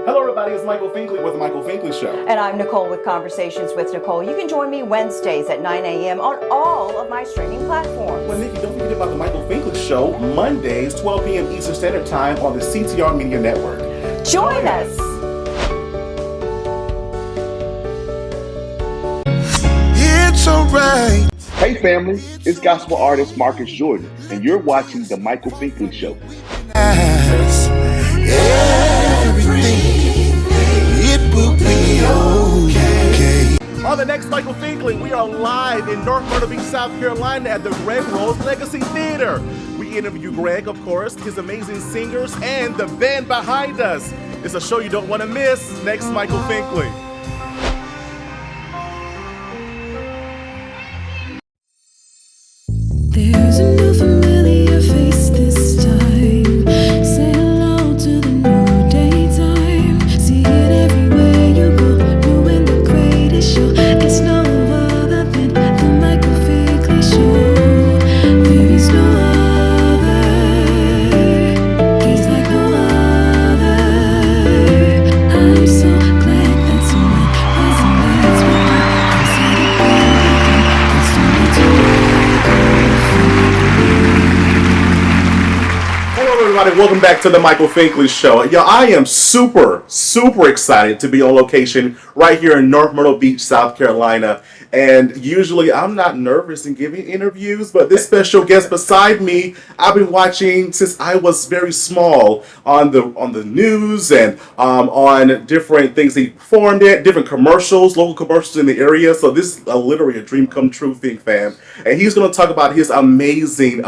Hello everybody, it's Michael Finkley with The Michael Finkley Show. And I'm Nicole with Conversations with Nicole. You can join me Wednesdays at 9 a.m. on all of my streaming platforms. Well, Nikki, don't forget about The Michael Finkley Show, Mondays, 12 p.m. Eastern Standard Time on the CTR Media Network. Join us! It's alright. Hey family, it's gospel artist Marcus Jordan, and you're watching The Michael Finkley Show. Everything, it will be okay. On the next Michael Finkley, we are live in North Myrtle Beach, South Carolina at the Greg Rowles Legacy Theatre. We interview Greg, of course, his amazing singers, and the band behind us. It's a show you don't want to miss. Next, Michael Finkley. There's a new familiar face this time. Say hello to the new daytime. See it everywhere you go. Doing the greatest show. It's no other than the Michael Finkley Show. There is no other. He's like no other. I'm so glad that someone resonates with me. Cause it's only to Hello everybody, welcome back to the Michael Finkley Show. Yo, I am super excited to be on location right here in North Myrtle Beach, South Carolina. And usually I'm not nervous in giving interviews, but this special guest beside me, I've been watching since I was very small on the news and on different things he performed at, different commercials, local commercials in the area. So this is literally a dream come true thing, fam. And he's going to talk about his amazing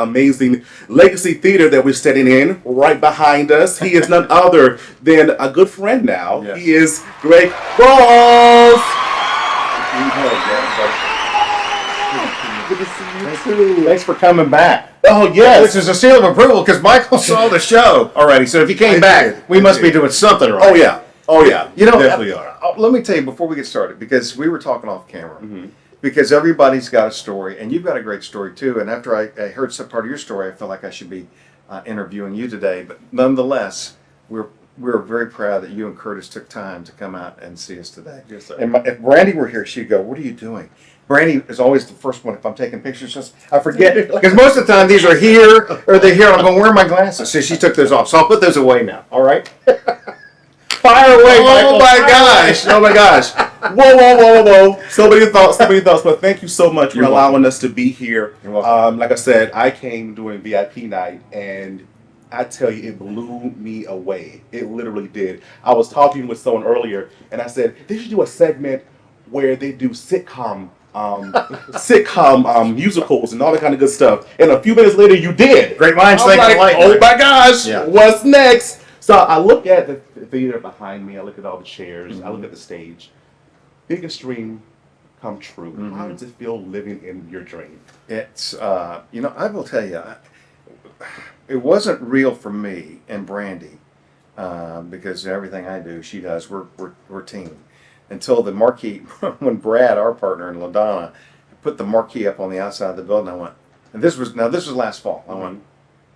Legacy Theatre that we're setting in right behind us. He is none other than a good friend now. Yes. He is Greg Rowles. Good to see you too. Thanks for coming back. Oh yes, which is a seal of approval because Michael saw the show already. So if you came back, we must be doing something right. Oh yeah. You know, definitely are. Let me tell you before we get started, because we were talking off camera. Because everybody's got a story, and you've got a great story too. And after I heard some part of your story, I felt like I should be interviewing you today. But nonetheless, we're very proud that you and Curtis took time to come out and see us today. Yes, sir. And if Brandy were here, she'd go, "What are you doing?" Brandy is always the first one if I'm taking pictures. Just I forget because most of the time these are here or they're here. And I'm going, "Where are my glasses?" So she took those off. So I'll put those away now. All right. Fire away, Michael. Oh my gosh! Oh my gosh! Whoa! So many thoughts. But thank you so much for allowing us to be here. You're welcome. Like I said, I came during VIP night, and I tell you, it blew me away. It literally did. I was talking with someone earlier, and I said they should do a segment where they do sitcom musicals and all that kind of good stuff. And a few minutes later, you did. Great minds think alike. Oh my gosh! Yeah. What's next? So I look at the theater behind me. I look at all the chairs. I look at the stage. Biggest dream come true. How does it feel living in your dream? It's I will tell you, it wasn't real for me and Brandy because everything I do, she does. We're team. Until the marquee, when Brad, our partner, and LaDonna put the marquee up on the outside of the building, I went. And this was last fall. I went,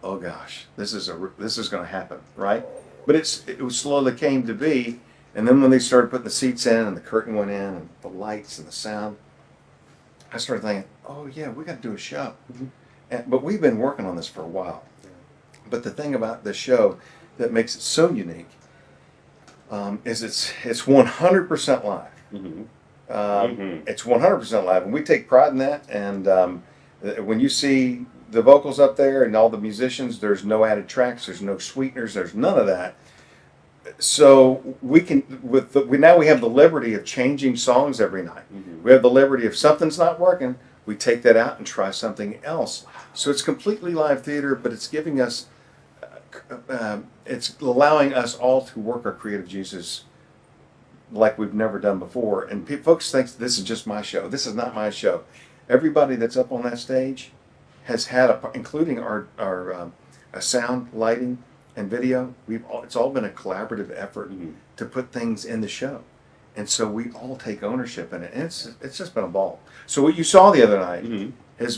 oh gosh, this is going to happen, right? But it slowly came to be. And then when they started putting the seats in and the curtain went in and the lights and the sound, I started thinking, oh yeah, we got to do a show. But we've been working on this for a while. But the thing about this show that makes it so unique is it's 100% live. It's 100% live, and we take pride in that. And when you see the vocals up there and all the musicians, there's no added tracks, there's no sweeteners, there's none of that. So we can now we have the liberty of changing songs every night. We have the liberty if something's not working, we take that out and try something else. So it's completely live theater, but it's giving us, it's allowing us all to work our creative juices like we've never done before. And folks think this is just my show. This is not my show. Everybody that's up on that stage has had including our sound, lighting, and video. It's all been a collaborative effort to put things in the show, and so we all take ownership in it. And it's just been a ball. So what you saw the other night is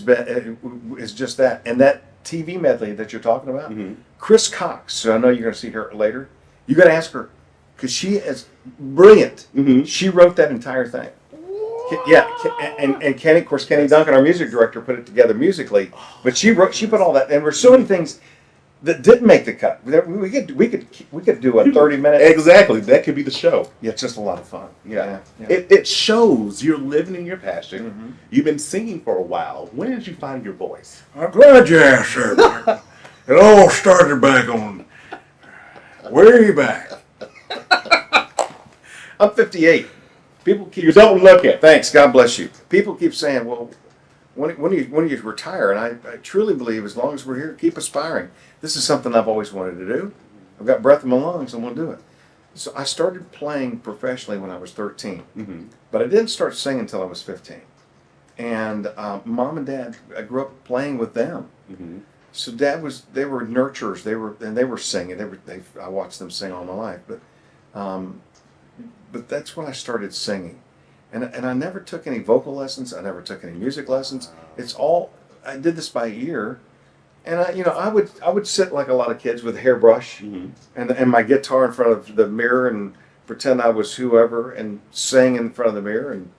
just that, and that TV medley that you're talking about. Chris Cox. So I know you're going to see her later. You got to ask her. because she is brilliant. Mhm. She wrote that entire thing. Yeah, and Kenny, of course, Kenny Duncan, our music director, put it together musically. But she put all that, and there were so many things that didn't make the cut. We could do a 30-minute. Exactly. That could be the show. Yeah, it's just a lot of fun. Yeah. Yeah. It shows you're living in your passion. Mm-hmm. You've been singing for a while. When did you find your voice? I'm glad you asked that, Michael. It all started back on way back. I'm 58. People keep You don't look it. Thanks. God bless you. People keep saying, "Well, when do you retire?" And I truly believe, as long as we're here, keep aspiring. This is something I've always wanted to do. I've got breath in my lungs. I want to do it. So I started playing professionally when I was 13, but I didn't start singing until I was 15. And Mom and Dad, I grew up playing with them. So they were nurturers. They were singing. I watched them sing all my life, but that's when I started singing, and I never took any vocal lessons. I never took any music lessons. I did this by ear, and I would sit like a lot of kids with a hairbrush and my guitar in front of the mirror and pretend I was whoever and sing in front of the mirror. And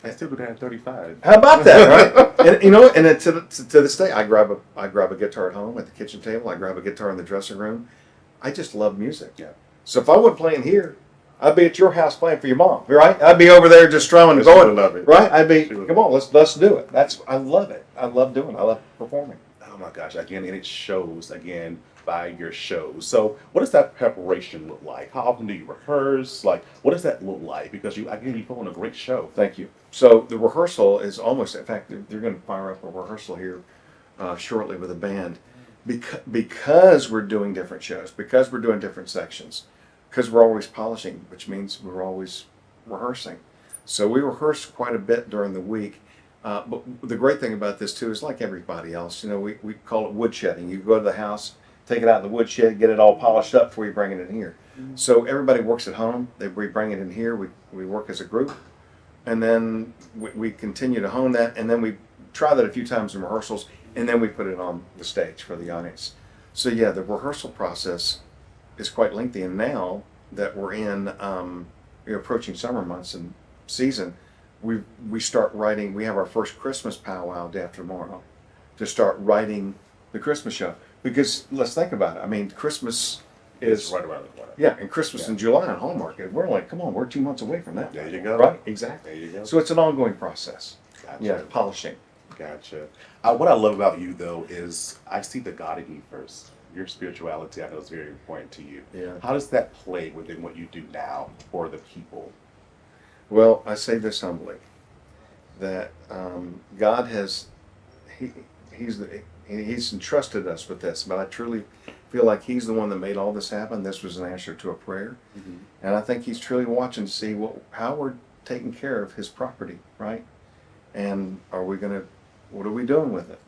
I still do that at 35. how about that, right? And then to this day, I grab a guitar at home at the kitchen table. I grab a guitar in the dressing room. I just love music. Yeah. So if I wasn't playing here, I'd be at your house playing for your mom, right? I'd be over there just strumming and She would going, love it. right? I'd be, She would come on, let's do it. I love it. I love doing it. I love performing. Oh my gosh! Again, and it shows again by your shows. So, what does that preparation look like? How often do you rehearse? Like, what does that look like? Because you put on a great show. Thank you. So the rehearsal is almost, in fact, they're going to fire up a rehearsal here shortly with a band because we're doing different shows, because we're doing different sections, because we're always polishing, which means we're always rehearsing. So we rehearse quite a bit during the week. But the great thing about this too is, like everybody else, we call it woodshedding. You go to the house, take it out in the woodshed, get it all polished up before you bring it in here. So everybody works at home. We bring it in here. We work as a group, and then we continue to hone that, and then we try that a few times in rehearsals, and then we put it on the stage for the audience. So yeah, the rehearsal process is quite lengthy, and now that we're in approaching summer months and season, we start writing. We have our first Christmas powwow day after tomorrow to start writing the Christmas show, because let's think about it. I mean, Christmas is right around the corner. Yeah, and Christmas in July on Hallmark. We're like, come on, we're 2 months away from that. There you go. Right, exactly. There you go. So it's an ongoing process. Gotcha. Yeah, polishing. Gotcha. What I love about you, though, is I see the God in you first. Your spirituality, I know, is very important to you. Yeah. How does that play within what you do now for the people? Well, I say this humbly, that God has, He's entrusted us with this, but I truly feel like He's the one that made all this happen. This was an answer to a prayer, and I think He's truly watching to see how we're taking care of His property, right? And what are we doing with it?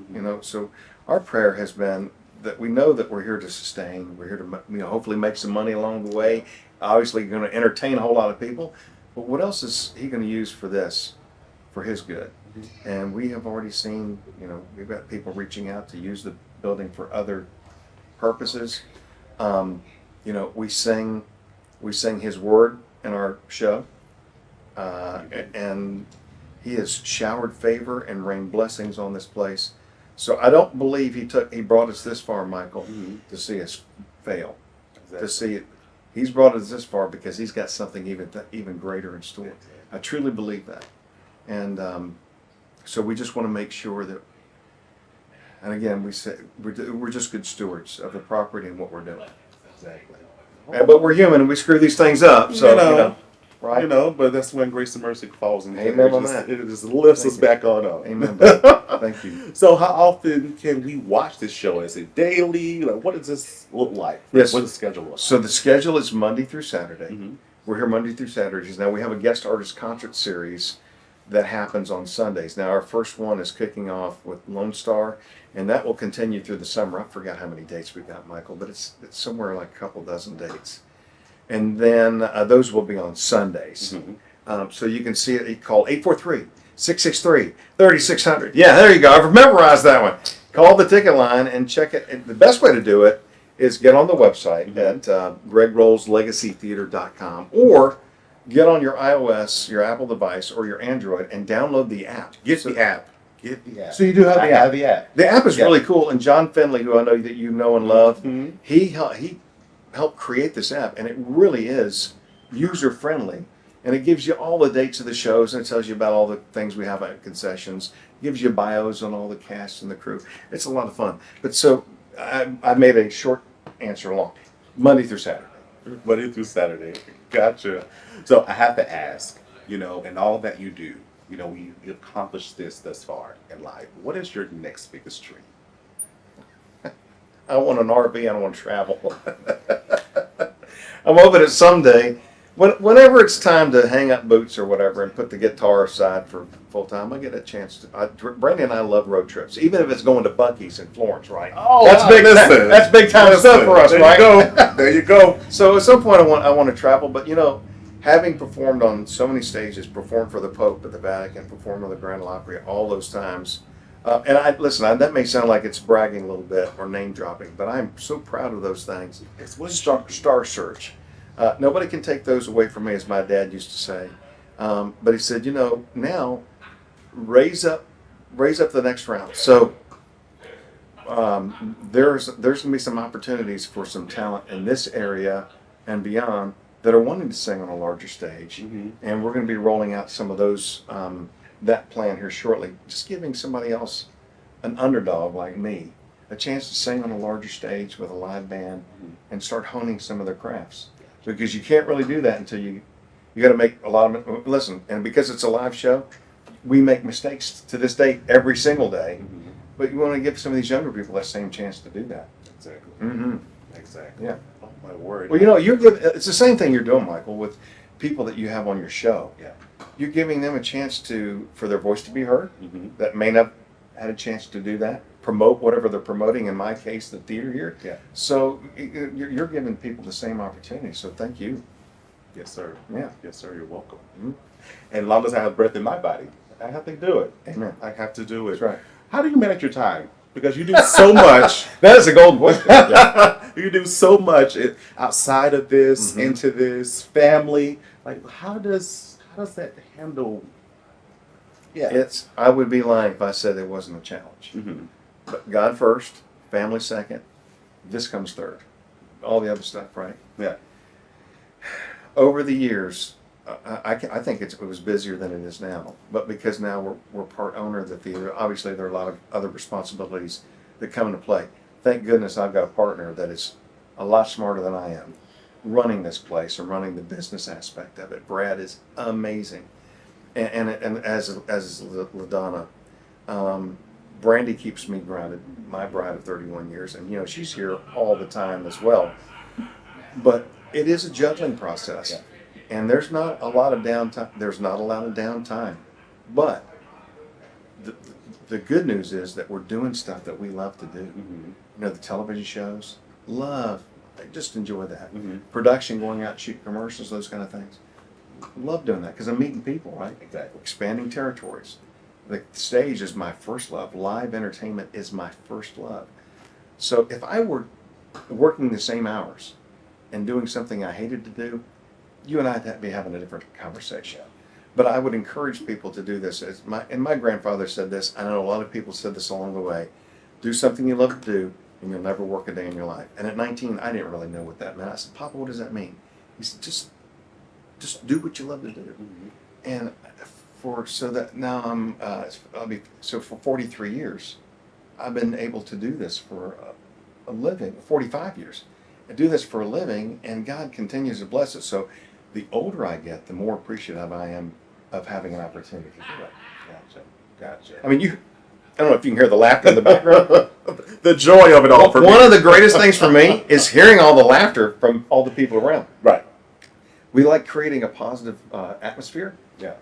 So our prayer has been that we know that we're here to sustain. We're here to hopefully make some money along the way. Obviously, going to entertain a whole lot of people. But what else is He going to use for this, for His good? And we have already seen, we've got people reaching out to use the building for other purposes. We sing His word in our show, and He has showered favor and rained blessings on this place. So I don't believe He brought us this far, Michael, to see us fail. Exactly. To see it. He's brought us this far because He's got something even greater in store. I truly believe that. And so we just want to make sure that, and again, we say we're just good stewards of the property and what we're doing. Exactly. But we're human and we screw these things up. So, right? But that's when grace and mercy falls in. Amen on that. It just lifts us back on up. Amen. Thank you. So how often can we watch this show? Is it daily? Like, what does this look like? Yes. What does the schedule look like? So the schedule is Monday through Saturday. We're here Monday through Saturdays. Now we have a guest artist concert series that happens on Sundays. Now our first one is kicking off with Lone Star, and that will continue through the summer. I forgot how many dates we got, Michael, but it's somewhere like a couple dozen dates. And then those will be on Sundays. So you can see it. Call 843-663-3600. Yeah, there you go. I've memorized that one. Call the ticket line and check it. The best way to do it is get on the website at gregrowleslegacytheatre.com, or get on your iOS, your Apple device, or your Android and download the app. Get the app. Get the app. So you do have the I app. have the app. The app is Yeah. really cool, and John Finley, who I know that you know and love, Mhm. he helped create this app, and it really is user friendly, and it gives you all the dates of the shows, and it tells you about all the things we have at concessions. It gives you bios on all the cast and the crew. It's a lot of fun. But so I made a short answer long, Monday through Saturday. Monday through Saturday. Gotcha. So I have to ask, in all that you do, you accomplished this thus far in life. What is your next biggest dream? I want an RV. I don't want to travel. I'm hoping that someday, whenever it's time to hang up boots or whatever and put the guitar aside for full time, I get a chance to. Brandy and I love road trips, even if it's going to Buc-ee's in Florence, right? Oh, that's wow, big. listen. That's big time stuff for us, there right? You go. There you go. So at some point, I want to travel, but having performed on so many stages, performed for the Pope at the Vatican, performed on the Grand Ole Opry, all those times. And that may sound like it's bragging a little bit or name dropping, but I'm so proud of those things. Star Search. Nobody can take those away from me, as my dad used to say. But he said, now raise up the next round. So there's going to be some opportunities for some talent in this area and beyond that are wanting to sing on a larger stage. Mhm. And we're going to be rolling out some of those, that plan here shortly. Just giving somebody else, an underdog like me, a chance to sing on a larger stage with a live band and start honing some of their crafts. Because you can't really do that until you got to make a lot of, listen, and because it's a live show, we make mistakes to this day every single day. Mhm. But you want to give some of these younger people that same chance to do that. Exactly. Mm-hmm. Exactly. Yeah. Oh my word. Well, it's the same thing you're doing, Michael, with people that you have on your show. Yeah. You're giving them a chance for their voice to be heard, Mhm. that may not have had a chance to do that, promote whatever they're promoting, in my case, the theater here. Yeah. So you're giving people the same opportunity, so thank you. Yes, sir. Yeah. Yes, sir. You're welcome. Mhm. And as long as I have breath in my body, I have to do it. Amen. I have to do it. That's right. How do you manage your time? Because you do so much. That is a golden question. Yeah. You do so much outside of this, Mhm. into this, family. Like, how does that handle? Yeah. I would be lying if I said it wasn't a challenge. Mm-hmm. But God first, family second, this comes third. All the other stuff, right? Yeah. Over the years, I think it was busier than it is now. But because now we're part owner of the theater, obviously there are a lot of other responsibilities that come into play. Thank goodness I've got a partner that is a lot smarter than I am, running this place and running the business aspect of it. Brad is amazing, and as is LaDonna. Brandy keeps me grounded. My bride of 31 years, and she's here all the time as well. But it is a juggling process. Yeah. And there's not a lot of downtime. There's not a lot of downtime. But the good news is that we're doing stuff that we love to do. Mm-hmm. The television shows, I just enjoy that. Mm-hmm. Production, going out and shooting commercials, those kind of things. Love doing that because I'm meeting people, right? Exactly. Expanding territories. The stage is my first love. Live entertainment is my first love. So if I were working the same hours and doing something I hated to do, you and I'd be having a different conversation. But I would encourage people to do this. And my grandfather said this. I know a lot of people said this along the way. Do something you love to do, and you'll never work a day in your life. And at 19, I didn't really know what that meant. I said, Papa, what does that mean? He said, just do what you love to do. Mm-hmm. And so that now for 43 years, I've been able to do this for a living. 45 years, I do this for a living, and God continues to bless it. So the older I get, the more appreciative I am of having an opportunity to do it. Gotcha. I mean, I don't know if you can hear the laughter in the background. The joy of it all for me. One of the greatest things for me is hearing all the laughter from all the people around. Right. We like creating a positive atmosphere. Yeah.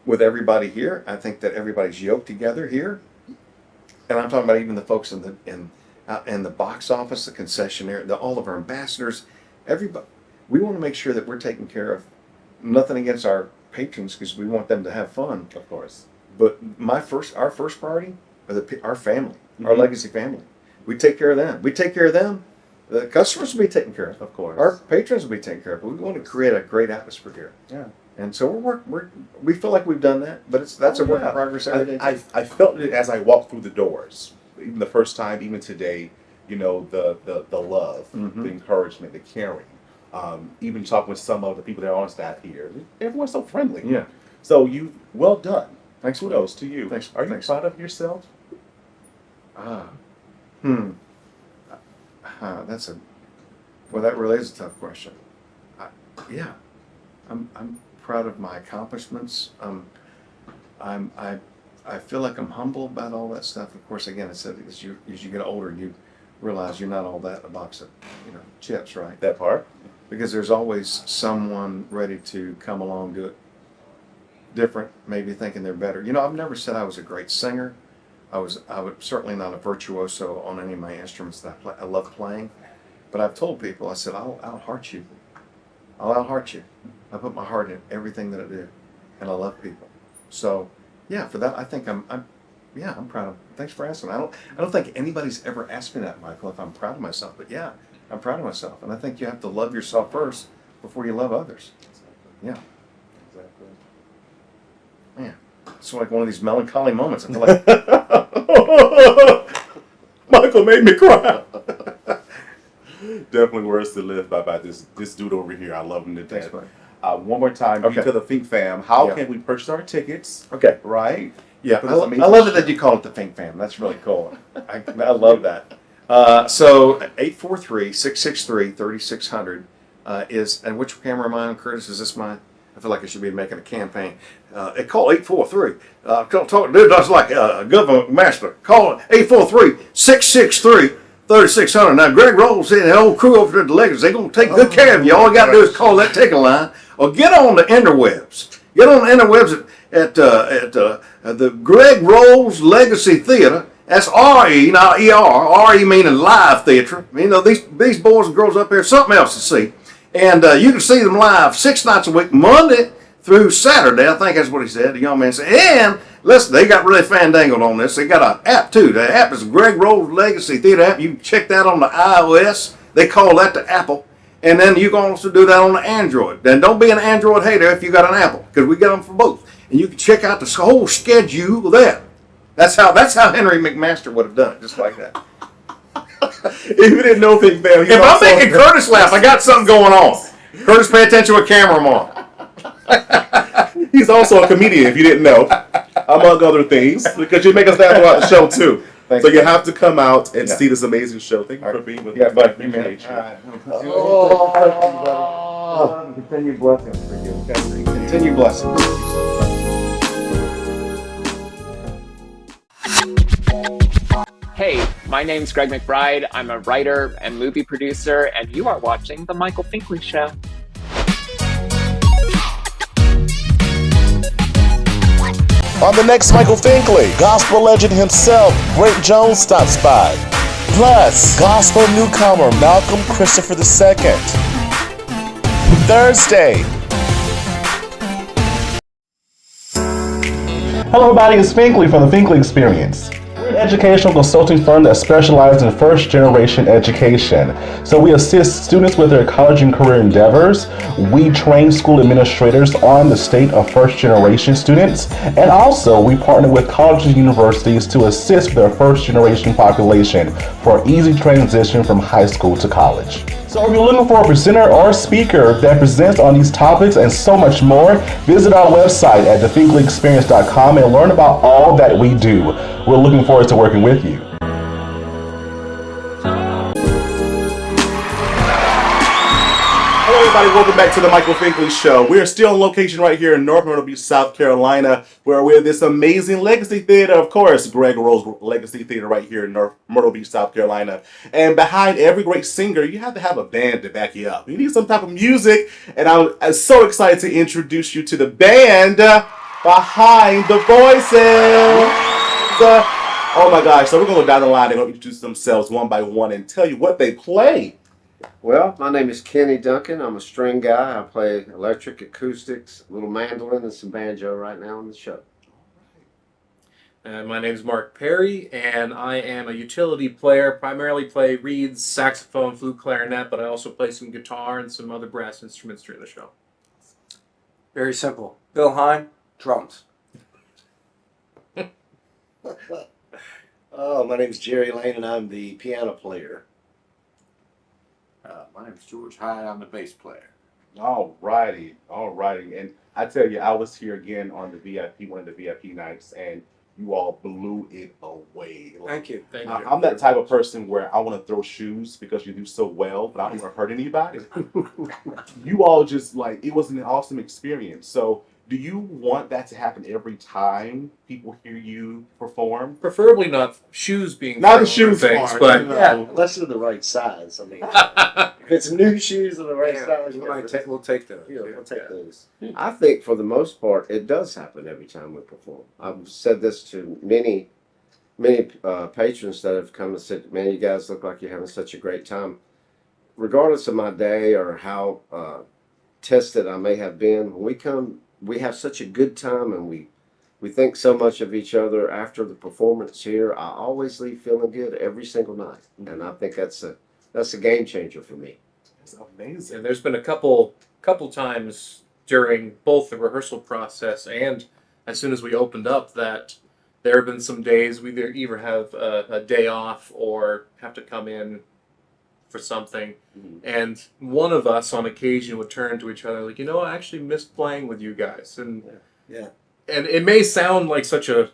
With everybody here, I think that everybody's yoked together here, and I'm talking about even the folks in the box office, the concessionaire, all of our ambassadors, everybody. We want to make sure that we're taking care of. Nothing against our patrons because we want them to have fun, Of course. but our first priority are our family, our Mhm. legacy family. We take care of them. We take care of them. The customers will be taken care of. Of course. Our patrons will be taken care of. We want to create a great atmosphere here. Yeah. And so we feel like we've done that, but that's a work in Yeah. progress every day. I felt it as I walked through the doors, even the first time, even today. You know, the love, Mm-hmm. the encouragement, the caring. Even talking with some of the people that are on staff here, everyone's so friendly. Yeah. So well done. Thanks. Kudos to you. Thanks. Are you Thanks. proud of yourself? That really is a tough question. Yeah, I'm proud of my accomplishments. I feel like I'm humble about all that stuff. Of course, again, as you get older, you realize you're not all that in a box of chips, right? That part. Because there's always someone ready to come along, do it different, maybe thinking they're better. I've never said I was a great singer. I was certainly not a virtuoso on any of my instruments that I love playing. But I've told people, I said, I'll out-heart you. I'll out-heart you. I put my heart in everything that I do, and I love people. So, yeah, for that, I think I'm proud of. Thanks for asking. I don't think anybody's ever asked me that, Michael, if I'm proud of myself. But yeah, I'm proud of myself, and I think you have to love yourself first before you love others. Yeah. Exactly. Man, it's like one of these melancholy moments. I feel like Michael made me cry. Definitely words to live by this dude over here. I love him to Thanks, death. buddy. One more time, Okay. to the Think Fam. How Yeah. can we purchase our tickets? Okay. Right? Yeah, For I this love amazing it that you call it the Fink Fam. That's really cool. I love that. So 843-663-3600 is, and which camera am I on, Curtis? Is this mine? I feel like I should be making a campaign. Call 843. That's like a government master. Call 843-663-3600. Now, Greg Rowles and the whole crew over there at the Legacy, they're going to take good care of you. All you got to do is call that ticket line or get on the interwebs. Get on the interwebs at the Greg Rowles Legacy Theatre. That's R-E, not E-R. R-E meaning live theatre. These boys and girls up there, something else to see. And you can see them live 6 nights a week, Monday through Saturday. I think that's what he said, the young man said. And listen, they got really fandangled on this. They got an app too. The app is Greg Rowles Legacy Theatre app. You can check that on the iOS. They call that the Apple. And then you can also do that on the Android. Then don't be an Android hater if you got an Apple, because we got them for both. And you can check out the whole schedule there. That's how Henry McMaster would have done it, just like that. If you didn't know Think Fam, If I'm making Curtis laugh, I got something going on. Curtis, pay attention to a camera I'm on. he's also a comedian, if you didn't know, among other things, because you make us laugh throughout the show, too. Thank So you. you have to come out and Yeah. see this amazing show. Thank you for being with Yeah, us. buddy. Appreciate you. Continue blessings for you. Okay? Continue blessings. Hey, my name's Greg McBride. I'm a writer and movie producer, and you are watching The Michael Finkley Show. On the next Michael Finkley, gospel legend himself, Brent Jones, stops by. Plus, gospel newcomer Malcolm Christopher II. Thursday. Hello everybody, it's Finkley from the Finkley Experience. We're an educational consulting firm that specializes in first-generation education. So we assist students with their college and career endeavors. We train school administrators on the state of first-generation students. And also, we partner with colleges and universities to assist their first-generation population for easy transition from high school to college. So if you're looking for a presenter or speaker that presents on these topics and so much more, visit our website at thefinkleyexperience.com and learn about all that we do. We're looking forward to working with you. Hello, everybody. Welcome back to the Michael Finkley Show. We are still on location right here in North Myrtle Beach, South Carolina, where we're this amazing Legacy Theatre, of course, Greg Rowles Legacy Theatre right here in North Myrtle Beach, South Carolina. And behind every great singer, you have to have a band to back you up. You need some type of music, and I'm so excited to introduce you to the band behind the voices. Oh my gosh, so we're going to go down the line. They're going to introduce themselves one by one and tell you what they play. Well, my name is Kenny Duncan. I'm a string guy. I play electric, acoustics, a little mandolin, and some banjo right now on the show. My name is Mark Perry, and I am a utility player. Primarily play reeds, saxophone, flute, clarinet, but I also play some guitar and some other brass instruments during the show. Very simple. Bill Hine, drums. My name's Jerry Lane, and I'm the piano player. My name's George Hyde. I'm the bass player. All righty, and I tell you, I was here again on the VIP, one of the VIP nights, and you all blew it away. Thank you. Thank you. I'm that type of person where I want to throw shoes because you do so well, but I don't want to hurt anybody. You all just it was an awesome experience. So, do you want that to happen every time people hear you perform? Preferably not shoes being Not the thrown or shoes things, part, but Yeah, unless they're the right size. I mean, if it's new shoes of the right size, We'll take those. we'll take those. I think for the most part, it does happen every time we perform. I've said this to many patrons that have come and said, "Man, you guys look like you're having such a great time." Regardless of my day or how tested I may have been, when we come, we have such a good time, and we think so much of each other after the performance here. I always leave feeling good every single night, and I think that's a game changer for me. It's amazing. and there's been a couple times during both the rehearsal process and as soon as we opened up that there have been some days we either have a day off or have to come in for something, and one of us on occasion would turn to each other like, I actually missed playing with you guys, and Yeah. and it may sound like such a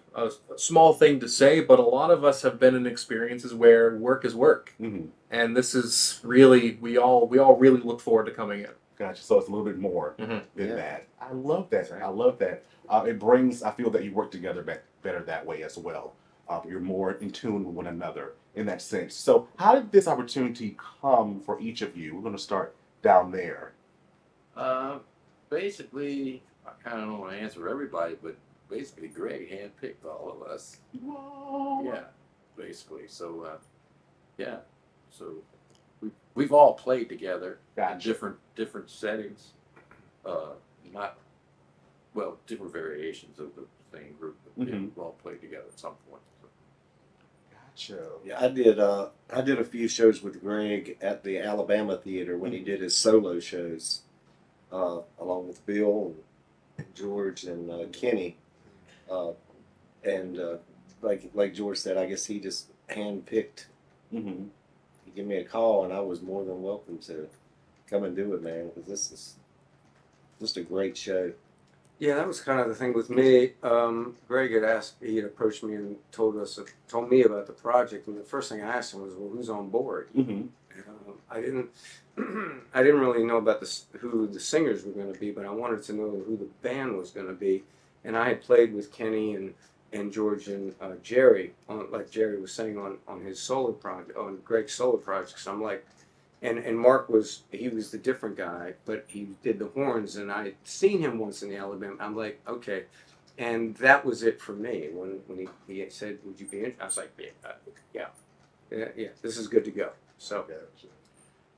small thing to say, but a lot of us have been in experiences where work is work, and this is really we all really look forward to coming in. Gotcha. So it's a little bit more than that. I love that. Right. I love that. It brings. I feel that you work together better that way as well. You're more in tune with one another in that sense. So, how did this opportunity come for each of you? We're going to start down there. Basically, I kind of don't want to answer everybody, but basically, Greg handpicked all of us. Whoa. Yeah, basically. So, So we've all played together Gotcha. in different settings. Different variations of the same group. But we've all played together at some point. So. Gotcha. Yeah, I did a few shows with Greg at the Alabama Theater when he did his solo shows, along with Bill and George and Kenny, and like George said, I guess he just handpicked. Mm-hmm. He gave me a call, and I was more than welcome to come and do it, man, because this is just a great show. Yeah, that was kind of the thing with me. Greg he had approached me and told me about the project, and the first thing I asked him was, "Well, who's on board?" Mm-hmm. I didn't really know about who the singers were going to be, but I wanted to know who the band was going to be, and I had played with Kenny and George and Jerry, like Jerry was saying on his solo project, on Greg's solo project. So I'm like. And Mark was the different guy, but he did the horns, and I'd seen him once in the Alabama. I'm like, okay, and that was it for me. When he said, "Would you be interested?" I was like, yeah, this is good to go. So,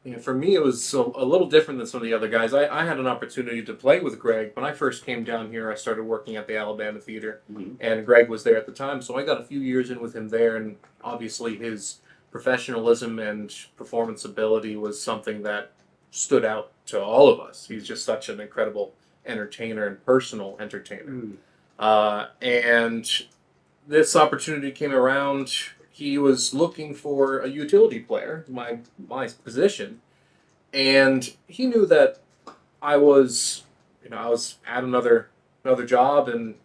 Yeah, for me, it was a little different than some of the other guys. I had an opportunity to play with Greg. When I first came down here, I started working at the Alabama Theater, and Greg was there at the time, so I got a few years in with him there, and obviously his professionalism and performance ability was something that stood out to all of us. He's just such an incredible entertainer and personal entertainer. And this opportunity came around. He was looking for a utility player, my position, and he knew that I was at another job, and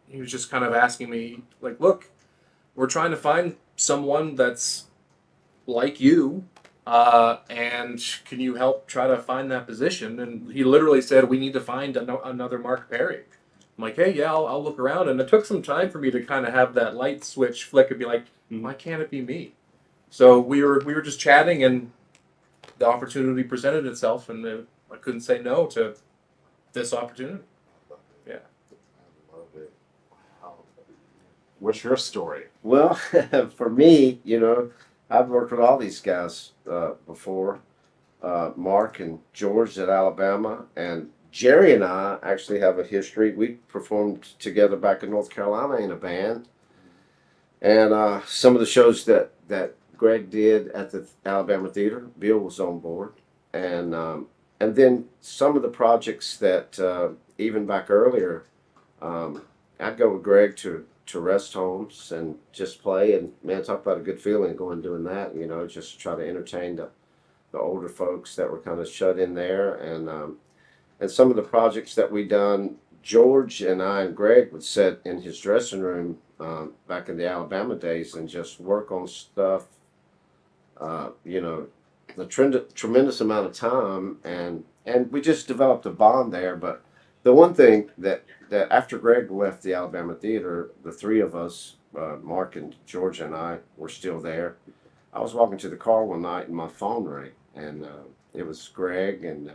he was just kind of asking me, like, look, we're trying to find someone that's like you, and can you help try to find that position? And he literally said, we need to find another Mark Perry. I'm like, hey, yeah, I'll look around. And it took some time for me to kind of have that light switch flick and be like, why can't it be me? So we were just chatting, and the opportunity presented itself, and I couldn't say no to this opportunity. Yeah. I love it. Wow. What's your story? Well, for me, I've worked with all these guys before, Mark and George at Alabama, and Jerry and I actually have a history. We performed together back in North Carolina in a band. And some of the shows that Greg did at the Alabama Theater, Bill was on board. And then some of the projects that even back earlier, I'd go with Greg to rest homes and just play. And man, talk about a good feeling going and doing that, you know, just to try to entertain the older folks that were kind of shut in there. And some of the projects that we done, George and I and Greg would sit in his dressing room back in the Alabama days and just work on stuff, you know, the tremendous amount of time, and we just developed a bond there. But the one thing that after Greg left the Alabama Theater, the three of us, Mark and George and I, were still there. I was walking to the car one night and my phone rang, and it was Greg, and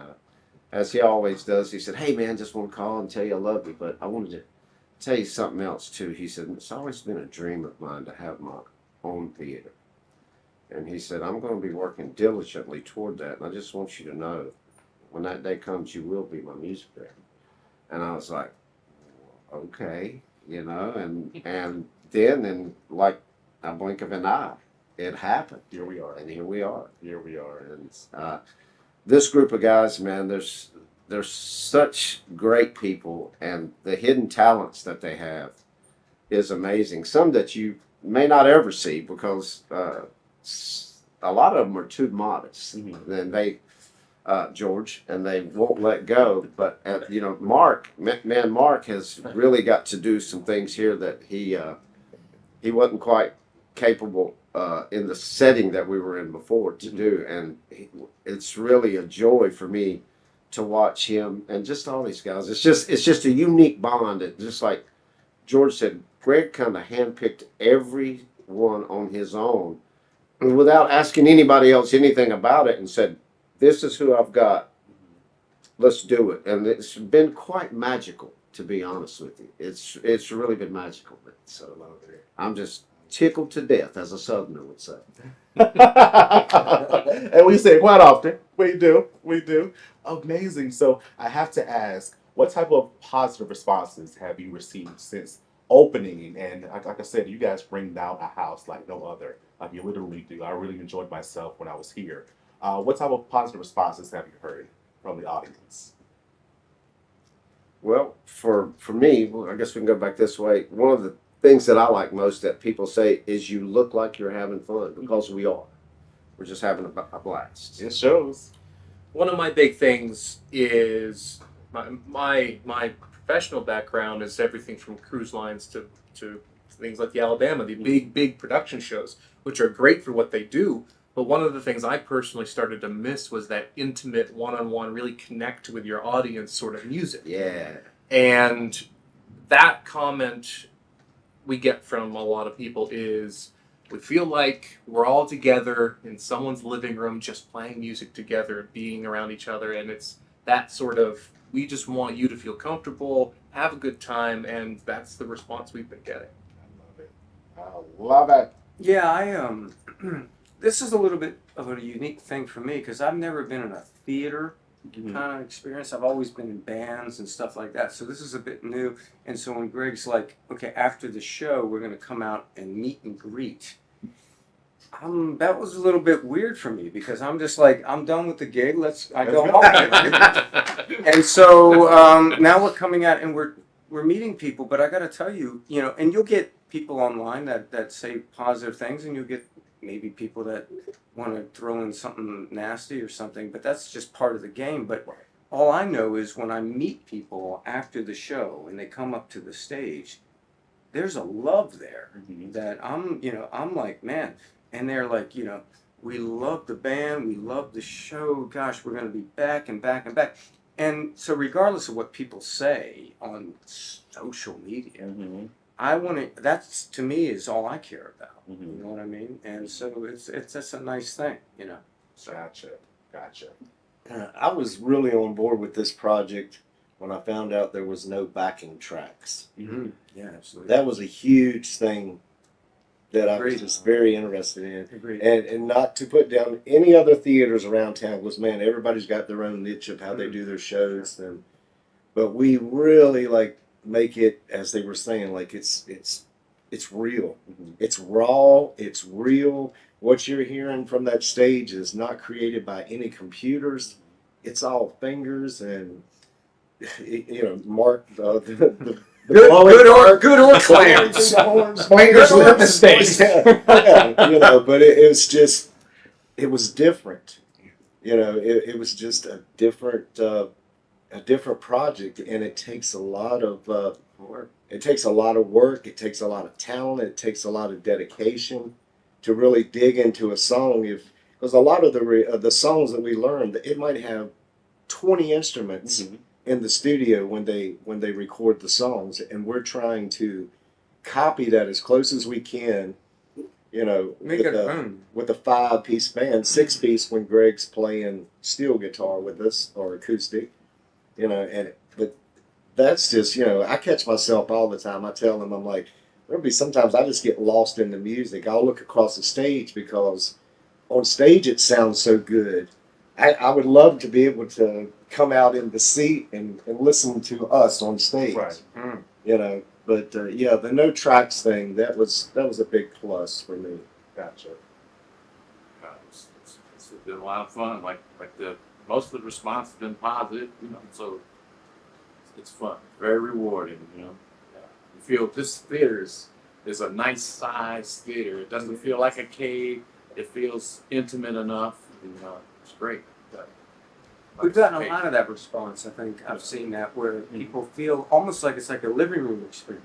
as he always does, he said, "Hey man, just want to call and tell you I love you, but I wanted to tell you something else too." He said, "It's always been a dream of mine to have my own theater." And he said, "I'm going to be working diligently toward that. And I just want you to know, when that day comes, you will be my music director." And I was like, okay, you know, and then in like a blink of an eye, it happened. Here we are. And here we are. Here we are. And this group of guys, man, there's such great people, and the hidden talents that they have is amazing. Some that you may not ever see because a lot of them are too modest. Mm-hmm. And they, George, and they won't let go. But you know, Mark has really got to do some things here that he wasn't quite capable in the setting that we were in before to do, and it's really a joy for me to watch him and just all these guys. It's just a unique bond. It, just like George said, Greg kind of handpicked everyone on his own without asking anybody else anything about it, and said, "This is who I've got. Let's do it." And it's been quite magical, to be honest with you. It's really been magical. So I'm just tickled to death, as a Southerner would say. And we say it quite often. We do. Amazing. So I have to ask, what type of positive responses have you received since opening? And like I said, you guys bring down a house like no other. Like you literally do. I really enjoyed myself when I was here. What type of positive responses have you heard from the audience? Well, for me, I guess we can go back this way. One of the things that I like most that people say is you look like you're having fun, because we are. We're just having a blast. It shows. One of my big things is my professional background is everything from cruise lines to things like the Alabama, the big production shows, which are great for what they do. But one of the things I personally started to miss was that intimate one-on-one, really connect with your audience sort of music. Yeah. And that comment we get from a lot of people is, we feel like we're all together in someone's living room just playing music together, being around each other, and it's that sort of, we just want you to feel comfortable, have a good time, and that's the response we've been getting. I love it. Yeah, this is a little bit of a unique thing for me, because I've never been in a theater kind of experience. I've always been in bands and stuff like that, so this is a bit new. And so when Greg's like, okay, after the show we're going to come out and meet and greet, that was a little bit weird for me, because I'm just like, I'm done with the gig, I go home. And so now we're coming out and we're meeting people. But I got to tell you, you know, and you'll get people online that say positive things, and you'll get maybe people that want to throw in something nasty or something, but that's just part of the game. But all I know is when I meet people after the show and they come up to the stage, there's a love there that I'm like, man, and they're like, you know, we love the band, we love the show, gosh, we're going to be back and back and back. And so regardless of what people say on social media, I want to, that's, to me, is all I care about. You know what I mean? And so it's just a nice thing, you know. So. Gotcha. I was really on board with this project when I found out there was no backing tracks. Yeah, absolutely. That was a huge thing that I was just very interested in. Agreed. And not to put down any other theaters around town, was, man, everybody's got their own niche of how they do their shows. but we really like make it, as they were saying, like it's real. It's raw. It's real. What you're hearing from that stage is not created by any computers. It's all fingers and Mark the Good or clamps. Fingers Good or mistakes. Yeah, but it was different. It was just a different project, and it takes a lot of work. It takes a lot of work. It takes a lot of talent. It takes a lot of dedication to really dig into a song. Because a lot of the songs that we learned, it might have 20 instruments in the studio when they record the songs, and we're trying to copy that as close as we can. Make it fun. With a 5-piece band, 6-piece when Greg's playing steel guitar with us or acoustic, but that's just, I catch myself all the time. I tell them, I'm like, there'll be sometimes I just get lost in the music. I'll look across the stage because on stage it sounds so good. I would love to be able to come out in the seat and listen to us on stage. Right. But the no tracks thing, that was a big plus for me. Gotcha. It's been a lot of fun. Like most of the response has been positive, so it's fun, very rewarding, You feel this theater is a nice size theater. It doesn't feel like a cave. It feels intimate enough. It's great. We've gotten a lot of that response. I think I've seen that where people feel almost like it's like a living room experience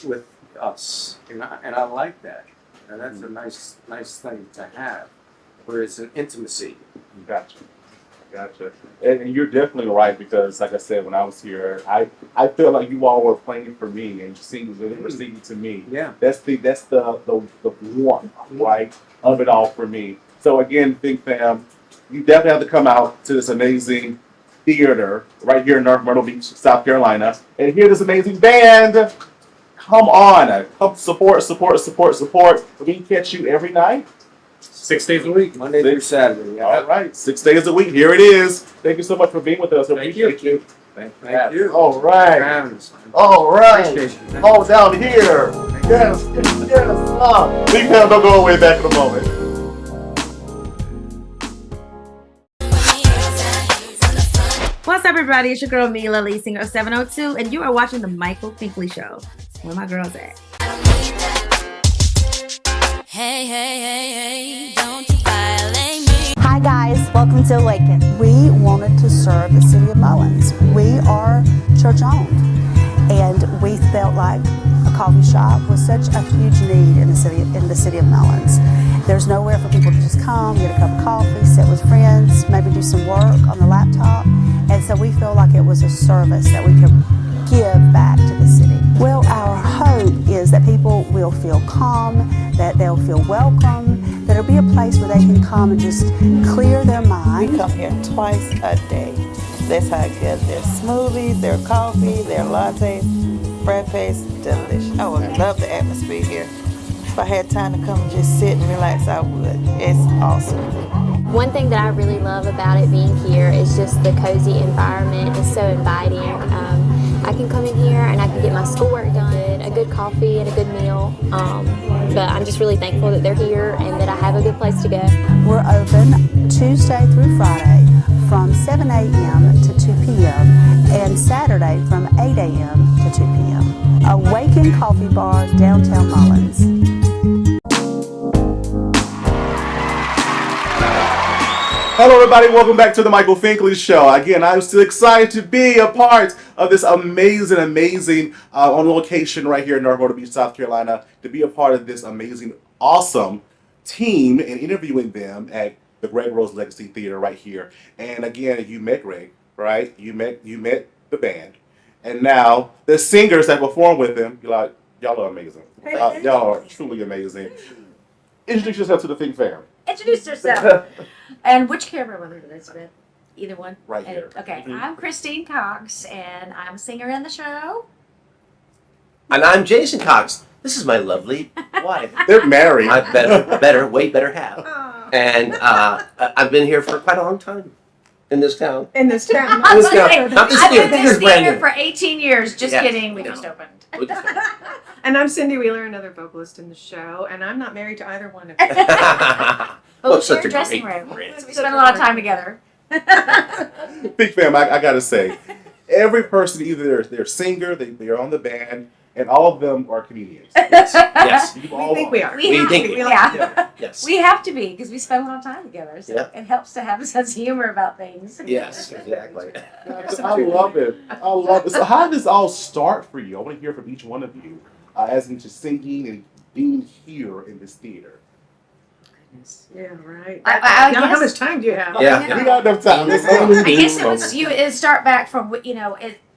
with us, and I like that. And that's a nice thing to have, where it's an intimacy. Gotcha. And you're definitely right, because like I said, when I was here, I feel like you all were playing for me and singing were singing to me. Yeah. That's the warmth, right, of it all for me. So again, Think Fam, you definitely have to come out to this amazing theater right here in North Myrtle Beach, South Carolina, and hear this amazing band. Come on, come support. We can catch you every night. 6 days a week. Monday through Saturday. Yeah. All right, 6 days a week. Here it is. Thank you so much for being with us. Thank you. Thank you. All right. All right. Oh, down here. Yes. Big Pam, don't go away. Back in a moment. What's up, everybody? It's your girl Mila, lead singer of 702, and you are watching the Michael Finkley Show. Where my girls at? Hey, don't you violate me. Hi guys, welcome to Awaken. We wanted to serve the city of Mullins. We are church owned, and we felt like a coffee shop was such a huge need in the city of Mullins. There's nowhere for people to just come, get a cup of coffee, sit with friends, maybe do some work on the laptop. And so we feel like it was a service that we could give back to the city. Well, our hope is that people will feel calm, that they'll feel welcome, that it'll be a place where they can come and just clear their mind. We come here twice a day. That's how good their smoothies, their coffee, their lattes, frappes, delicious. I would love the atmosphere here. If I had time to come and just sit and relax, I would. It's awesome. One thing that I really love about it being here is just the cozy environment. It's so inviting. I can come in here and I can get my schoolwork done, a good coffee and a good meal. But I'm just really thankful that they're here and that I have a good place to go. We're open Tuesday through Friday from 7 a.m. to 2 p.m. and Saturday from 8 a.m. to 2 p.m. Awaken Coffee Bar, downtown Mullins. Hello, everybody. Welcome back to the Michael Finkley Show. Again, I'm still excited to be a part of this amazing on location right here in North Myrtle Beach, South Carolina, to be a part of this amazing, awesome team and interviewing them at the Greg Rowles Legacy Theatre right here. And again, you met Greg, right? You met the band, and now the singers that perform with them. Y'all are amazing. Y'all are truly amazing. Introduce yourself to the Think Fam. Introduce yourself. And which camera whether it's with? Either one? Right here. Okay, I'm Christine Cox, and I'm a singer in the show. And I'm Jason Cox. This is my lovely wife. They're married. My way better half. And I've been here for quite a long time. in this town. In this town. In this town. Not this I've theater. been This this is brand theater new. for 18 years. Just Yeah. kidding. We Yeah. just opened. We just opened. And I'm Cindy Wheeler, another vocalist in the show, and I'm not married to either one of you. But Well, we share such a a dressing great room. brand. We spend a lot of time together. Big fam, I gotta say, every person, either they're a singer, they're on the band, and all of them are comedians. Yes. You We all think we are. We think we are. Yeah. Yes. We have to be because we spend a lot of time together. So Yeah. it helps to have a sense of humor about things. Yes, exactly. I love it. I love it. So how did this all start for you? I want to hear from each one of you as into singing and being here in this theater. Yeah, right. I Now, how guess- much time do you have? Yeah. We got enough time. I guess it was it start back from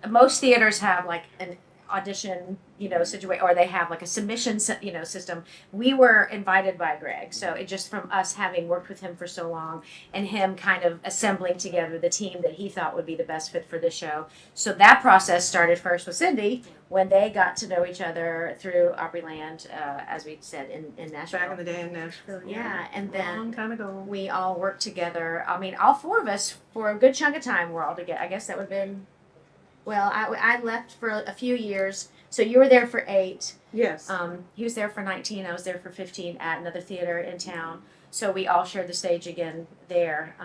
most theaters have like an audition situation, or they have like a submission system. We were invited by Greg, so it just from us having worked with him for so long and him kind of assembling together the team that he thought would be the best fit for the show. So that process started first with Cindy when they got to know each other through Opryland, as we said in Nashville. Back in the day in Nashville. Yeah, and then long time ago. we all worked together. I mean, all four of us for a good chunk of time were all together. I guess that would have been, well, I left for a few years. So you were there for 8. Yes. He was there for 19. I was there for 15 at another theater in town. So we all shared the stage again there.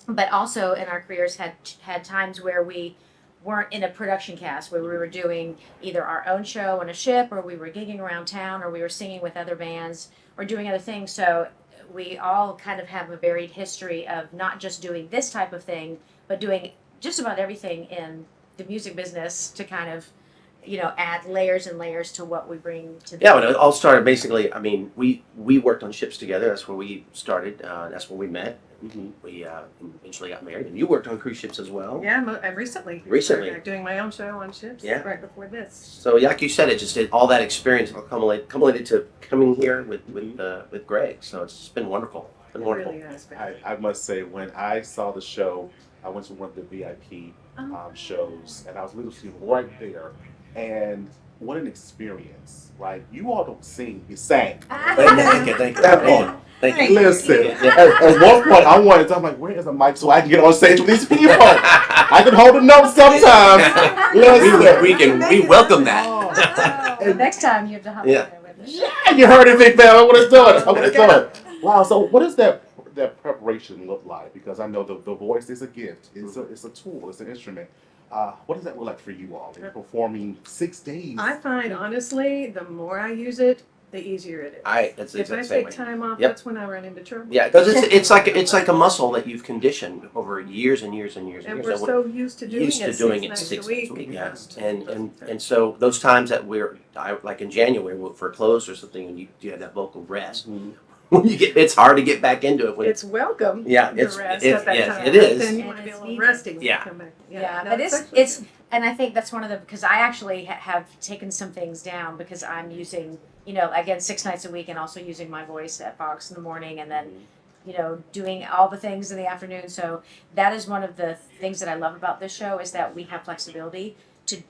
But also in our careers had times where we weren't in a production cast, where we were doing either our own show on a ship, or we were gigging around town, or we were singing with other bands, or doing other things. So we all kind of have a varied history of not just doing this type of thing, but doing just about everything in the music business to kind of, add layers and layers to what we bring to the Yeah, when it all started, basically, I mean, we worked on ships together. That's where we started. That's where we met. We eventually got married, and you worked on cruise ships as well. Yeah, recently. Recently. Doing my own show on ships. Yeah. Right before this. So, like you said, it just did all that experience accumulated to coming here with Greg. So it's just been wonderful. It's been wonderful. Really has been. I must say, when I saw the show, I went to one of the VIP shows, and I was literally right there. And what an experience, right? You all don't sing, you sang. Thank you. That part. Thank you. Listen, at one point I'm like, where is the mic so I can get on stage with these people? I can hold a note sometimes. Listen. we welcome that. The next time you have to hop Yeah. in there with us. Yeah, you heard it, big man. I want to do it. I want to do it. Wow. So, what does that preparation look like? Because I know the voice is a gift. It's a tool. It's an instrument. What does that look like for you all? You're performing 6 days. I find, honestly, the more I use it, the easier it is. That's the If I exact same take way. time off, Yep. that's when I run into trouble. Yeah, because it's like a muscle that you've conditioned over years and years and years and And years. we're so used to doing it 6 nights six a week. nights a week. Yeah. And so those times that like in January for a close or something, and you have that vocal rest. When it's hard to get back into it. When It's welcome. Yeah, the it's rest yes, at that time. it is. Then you want to be a little resting when Yeah. you come back. Yeah, no, but actually it's and I think that's one of the, because I actually have taken some things down because I'm using, again, 6 nights a week, and also using my voice at Fox in the morning, and then doing all the things in the afternoon. So that is one of the things that I love about this show, is that we have flexibility to,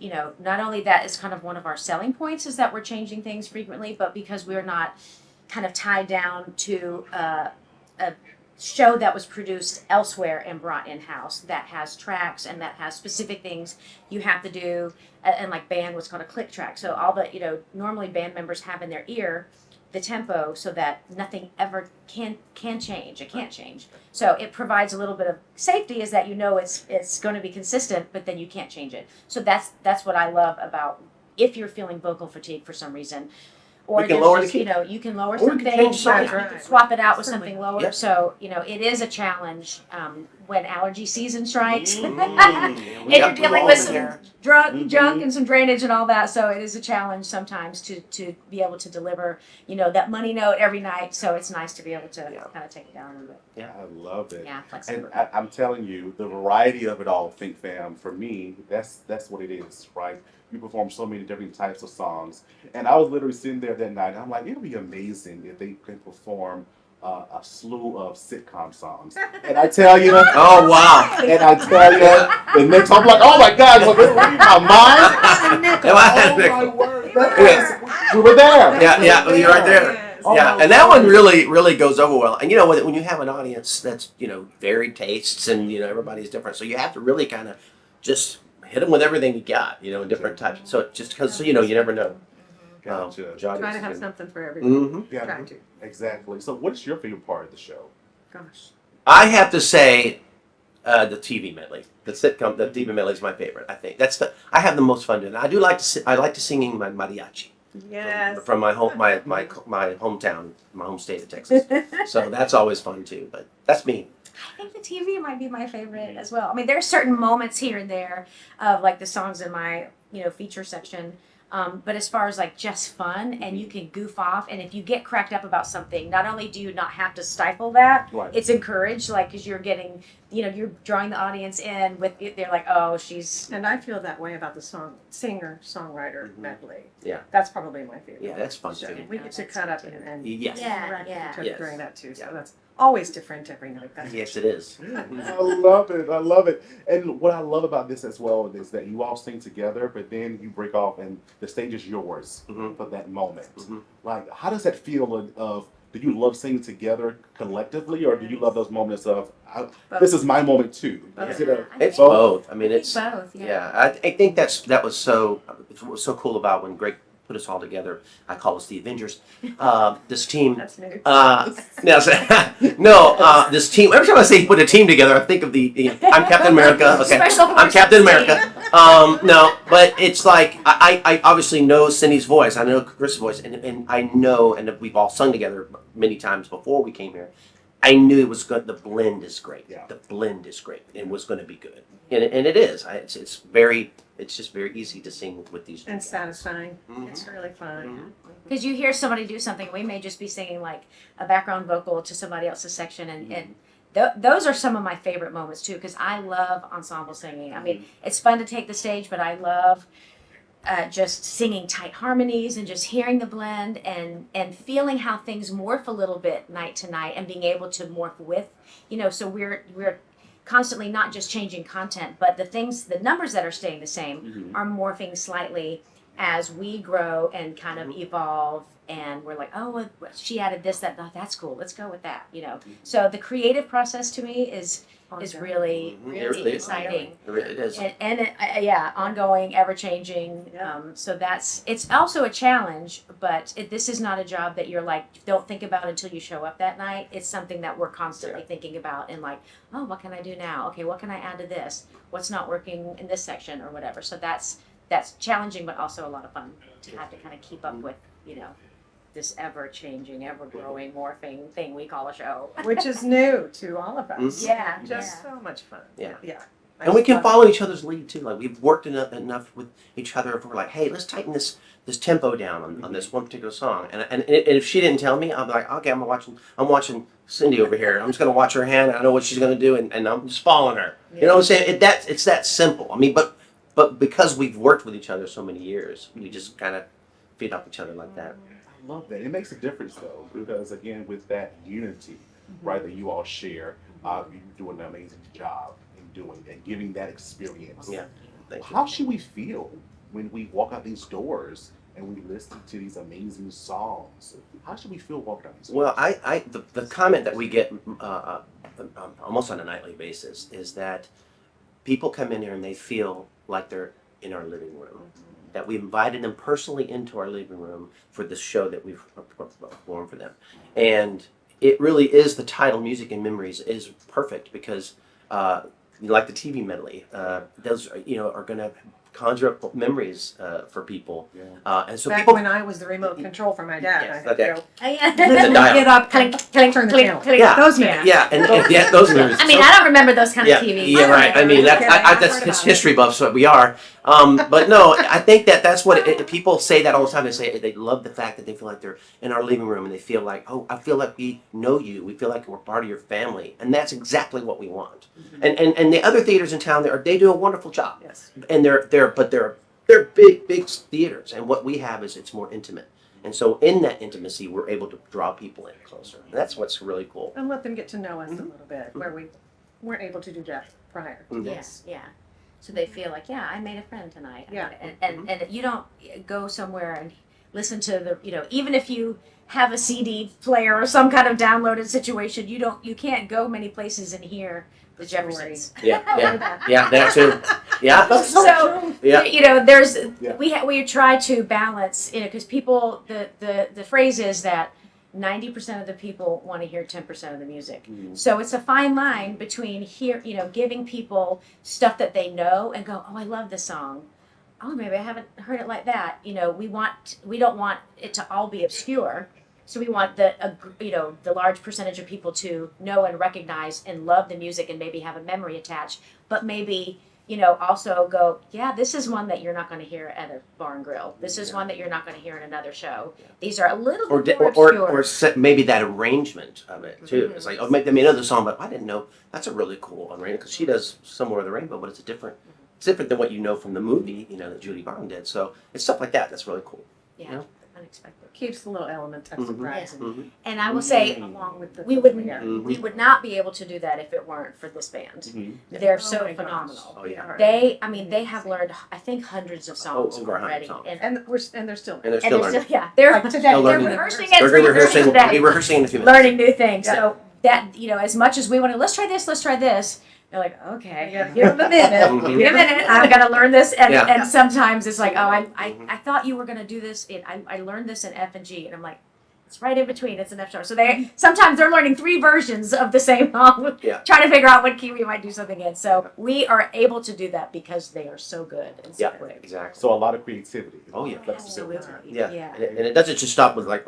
not only that is kind of one of our selling points, is that we're changing things frequently, but because we're not kind of tied down to a show that was produced elsewhere and brought in-house, that has tracks and that has specific things you have to do, and like band, what's called a click track. So all the, normally band members have in their ear the tempo, so that nothing ever can change. It can't change. So it provides a little bit of safety, is that it's going to be consistent, but then you can't change it. So that's what I love about, if you're feeling vocal fatigue for some reason, or You can there's lower the just, key. you can lower Or some you can things, change songs. you can swap it out with something lower. Yep. So, it is a challenge when allergy season strikes. We And got you're dealing with some here. junk and some drainage and all that. So it is a challenge sometimes to be able to deliver, that money note every night. So it's nice to be able to kind of take it down a little bit. Yeah, I love it. Yeah, And flexible. I'm telling you, the variety of it all, Think Fam, for me, that's what it is, right? You perform so many different types of songs. And I was literally sitting there that night, and I'm like, it would be amazing if they can perform a slew of sitcom songs. And I tell you, Oh, wow. and I tell you, the next I'm like, oh my God, was it reading my mind? Oh my word, we were there. Yeah, you're right there. Yeah, and that one really goes over well. And you know, when you have an audience that's, you know, varied tastes and, you know, everybody's different, so you have to really kind of just hit them with everything you got, you know, different types. So it just because, you know, you never know. Gotcha. Try to have something for everybody. Mm-hmm. Yeah, Try to. exactly. So, what is your favorite part of the show? Gosh. I have to say, the TV medley, the sitcom, the TV medley is my favorite. I think I have the most fun doing it. I do like to I like to singing my mariachi. Yes. From my home, my hometown, my home state of Texas. So that's always fun too. But that's me. I think the TV might be my favorite as well. I mean, there are certain moments here and there of like the songs in my, you know, feature section. But as far as like just fun and you can goof off, and if you get cracked up about something, not only do you not have to stifle that, Right. it's encouraged, like, because you're getting, you know, you're drawing the audience in with it. They're like, oh, she's. And I feel that way about the singer-songwriter medley. Yeah. That's probably my favorite. Yeah, that's fun So too. we get to cut up and Yes. interact with each other Yes. during that too. So that's always different every night. That's Yes, it is. I love it. I love it. And what I love about this as well is that you all sing together, but then you break off and the stage is yours for that moment. Like, how does that feel of do you love singing together collectively, or do you love those moments of, this is my moment too? Is it It's both. I mean, it's both. Yeah, I think that was so cool about when Greg put us all together. I call us the Avengers. This team. That's new. This team. Every time I say put a team together, I think of I'm Captain America. Okay, Special I'm Captain America. No, but it's like I obviously know Cindy's voice. I know Chris's voice, and I know, and we've all sung together many times before we came here. I knew it was good. The blend is great. Yeah. The blend is great. It was going to be good, and it is. It's just very easy to sing with these. and satisfying. It's really fun. Because you hear somebody do something, we may just be singing like a background vocal to somebody else's section, and those are some of my favorite moments too. Because I love ensemble singing. I mean, it's fun to take the stage, but I love just singing tight harmonies and just hearing the blend and feeling how things morph a little bit night to night, and being able to morph with, you know. So we're constantly not just changing content, but the numbers that are staying the same are morphing slightly as we grow and kind of evolve, and we're like, oh, she added this, that, that's cool, let's go with that, you know. So the creative process to me is really exciting. It is. And ongoing, ever changing. So it's also a challenge, but this is not a job that you're like, don't think about until you show up that night. It's something that we're constantly thinking about, and like, oh, what can I do now? Okay, what can I add to this? What's not working in this section or whatever? So that's challenging, but also a lot of fun to have to kind of keep up with, you know, this ever-changing, ever-growing, morphing thing we call a show. Which is new to all of us. Yeah. Just so much fun. Yeah. Yeah. And we can follow each other's lead too. Like, we've worked enough with each other. If we're like, hey, let's tighten this tempo down on this one particular song. And if she didn't tell me, I'll be like, okay, I'm watching Cindy over here. I'm just gonna watch her hand. I know what she's gonna do, and I'm just following her. You know what I'm saying? It's that simple. I mean, but because we've worked with each other so many years, we just kind of feed off each other like that. I love that. It makes a difference though, because again, with that unity, right, that you all share, you do an amazing job in doing and giving that experience. Yeah. Thank you. How should we feel when we walk out these doors and we listen to these amazing songs? How should we feel walking out these doors? Well, the comment that we get almost on a nightly basis is that people come in here and they feel like they're in our living room. That we invited them personally into our living room for this show that we've performed for them. And it really is, the title, Music and Memories, is perfect because, like the TV medley, those are going to conjure up memories for people. And so Back people, when I was the remote control for my dad, I had to go. The dial. Get up, clink, clink, turn the channel. Yeah. Those memories. Yeah, and those memories. I mean, I don't remember those kind of TV. Yeah, right. I mean, that's history buffs, so we are. But no, I think that's what people say that all the time. They say they love the fact that they feel like they're in our living room and they feel like, oh, I feel like we know you. We feel like we're part of your family, and that's exactly what we want. And the other theaters in town, they do a wonderful job. Yes. And they're big theaters, and what we have is it's more intimate. And so in that intimacy, we're able to draw people in closer. And that's what's really cool. And let them get to know us a little bit, where we weren't able to do that prior. Yes, yeah. So they feel like, yeah, I made a friend tonight. Yeah. And you don't go somewhere and listen to the, even if you have a CD player or some kind of downloaded situation, you can't go many places and hear the Jeffersons. Yeah, that too. Yeah, That's so true. Yeah. There's we try to balance, because people, the phrase is that 90% of the people want to hear 10% of the music. So it's a fine line between giving people stuff that they know and go, oh, I love this song. Oh, maybe I haven't heard it like that. We don't want it to all be obscure. So we want the large percentage of people to know and recognize and love the music and maybe have a memory attached, but maybe also go, yeah, this is one that you're not going to hear at a bar and grill. This is one that you're not going to hear in another show. These are a little bit more obscure. Or maybe that arrangement of it too. It's like, oh, maybe they made another song, but I didn't know. That's a really cool one, right? Because she does Somewhere in the Rainbow, but it's different than what you know from the movie, that Judy Bond did. So it's stuff like that that's really cool. Yeah, unexpected. Keeps the little element of surprise. And I will say, along with the we would not be able to do that if it weren't for this band. They're so phenomenal. Oh yeah. They have learned, I think, hundreds of songs over 100 already, songs. And they're still learning. Yeah, they're Like today. they're learning. rehearsing They're it. rehearsing. Today. We'll be rehearsing in a few minutes. Learning new things. Yeah. So that as much as we want to, let's try this. They're like, okay, give them a minute. Give them a minute. I've got to learn this. And sometimes it's like, oh, I thought you were going to do this. I learned this in F and G, and I'm like, it's right in between. It's an F sharp. So sometimes they're learning 3 versions of the same song, trying to figure out what key we might do something in. So we are able to do that because they are so good and so quick. Exactly. So a lot of creativity. Oh yeah. Absolutely. Yeah. And it doesn't just stop with like,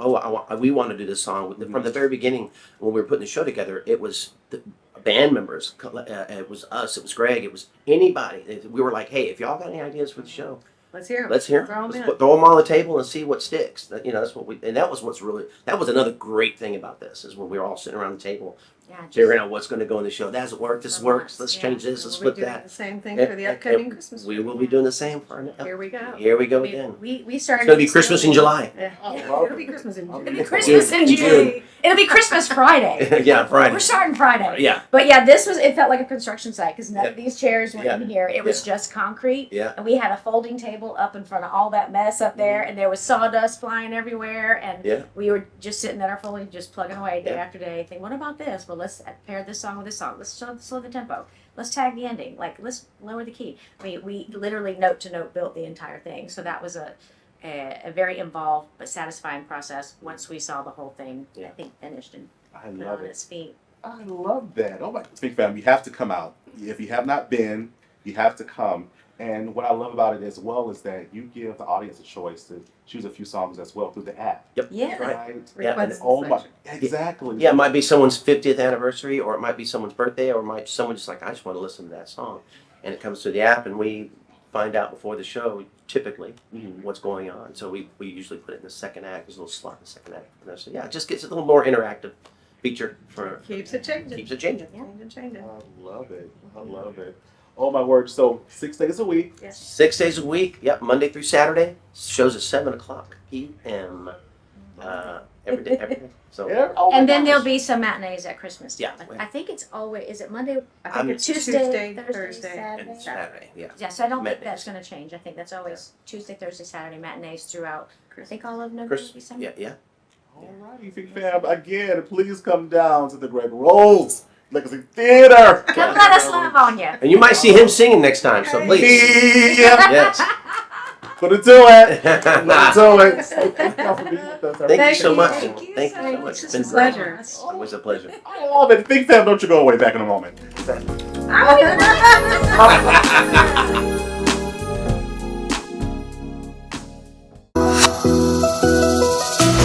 we want to do this song. From the very beginning, when we were putting the show together, it was the band members. It was us. It was Greg. It was anybody. We were like, hey, if y'all got any ideas for the show, let's hear them. Let's hear them. Throw them on the table and see what sticks. That's what that was another great thing about this, is when we were all sitting around the table, figuring out what's going to go in the show. That doesn't work. This works. Let's change this. Let's flip that. The same thing for the upcoming Christmas. We will be doing the same for Here we go. Here we go again. We started. It's going to be Christmas in July. It'll be Christmas in June. It'll be Christmas in June. It'll be Christmas Friday. Yeah, Friday. We're starting Friday. Yeah. But it felt like a construction site because none of these chairs were in here. It was just concrete. Yeah. And we had a folding table up in front of all that mess up there, and there was sawdust flying everywhere, and we were just sitting at our folding, just plugging away day after day, thinking, what about this? Well, let's pair this song with this song. Let's slow the tempo. Let's tag the ending. Like, let's lower the key. We literally note to note built the entire thing. So that was a very involved but satisfying process once we saw the whole thing, I think, finished and put on its feet. I love that. Oh my Big Fam, you have to come out. If you have not been, you have to come. And what I love about it as well is that you give the audience a choice to choose a few songs as well through the app. Yep. Yeah. Right? Yeah. Oh my, exactly. Yeah, it might be someone's 50th anniversary, or it might be someone's birthday, or might someone just like, I just want to listen to that song. And it comes through the app, and we find out before the show, typically, what's going on. So we usually put it in the second act. There's a little slot in the second act. So yeah, it just gets a little more interactive feature for keeps it changing. Keeps it changing. Changing. I love it. I love it. Oh my word! So 6 days a week. Yes. 6 days a week. Yep, Monday through Saturday. Shows at 7:00 p.m. Every day. So. And then there'll be some matinees at Christmas. Yeah. I think it's always, is it Monday? I think it's Tuesday, Thursday, Thursday, and Saturday. Yeah. Yeah, so I don't think Matinees. that's going to change. I think that's always Tuesday, Thursday, Saturday matinees throughout, I think, all of November, Christmas. December. Yeah. All righty, Big Fam. Again, please come down to the Greg Rowles Legacy Theatre. Come let us love on you. And you might see him singing next time. So please. Yes. Put it to it. Put it to it. Thank you so much. Thank you Thank so you so much. much. It's a pleasure. It was a pleasure. I love it. Big Fam, don't you go away. Back in a moment.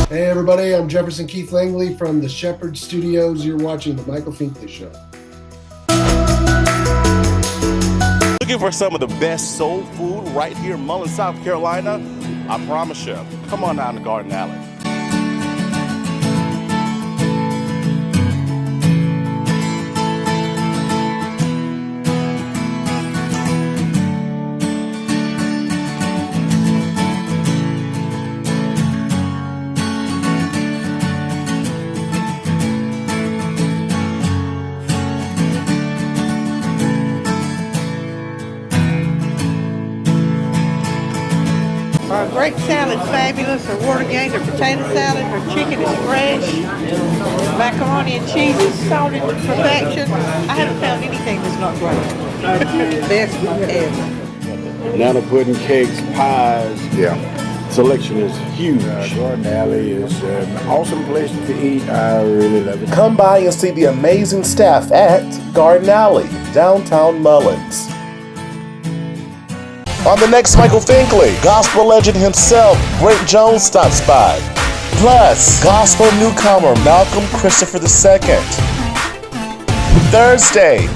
Hey everybody, I'm Jefferson Keith Langley from the Shepherd Studios. You're watching The Michael Finkley Show. Looking for some of the best soul food right here in Mullen, South Carolina? I promise you. Come on down to Garden Alley. Her grape salad fabulous. Her water gained. Her potato salad. Her chicken is fresh. Macaroni and cheese is salted to perfection. I haven't found anything that's not great. Best ever. Nana pudding, cakes, pies. Yeah. Selection is huge. Garden Alley is an awesome place to eat. I really love it. Come by and see the amazing staff at Garden Alley, downtown Mullins. On the next Michael Finkley, gospel legend himself, Greg Jones, stops by. Plus, gospel newcomer Malcolm Christopher II. Thursday,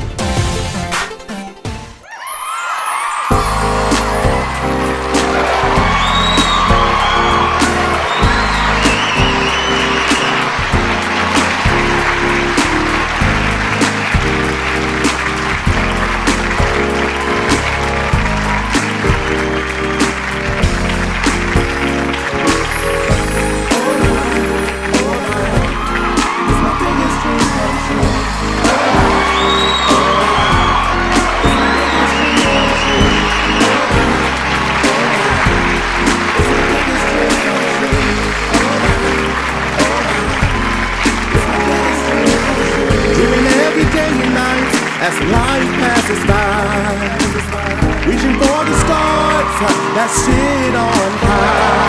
as life passes by, reaching for the stars that sit on high.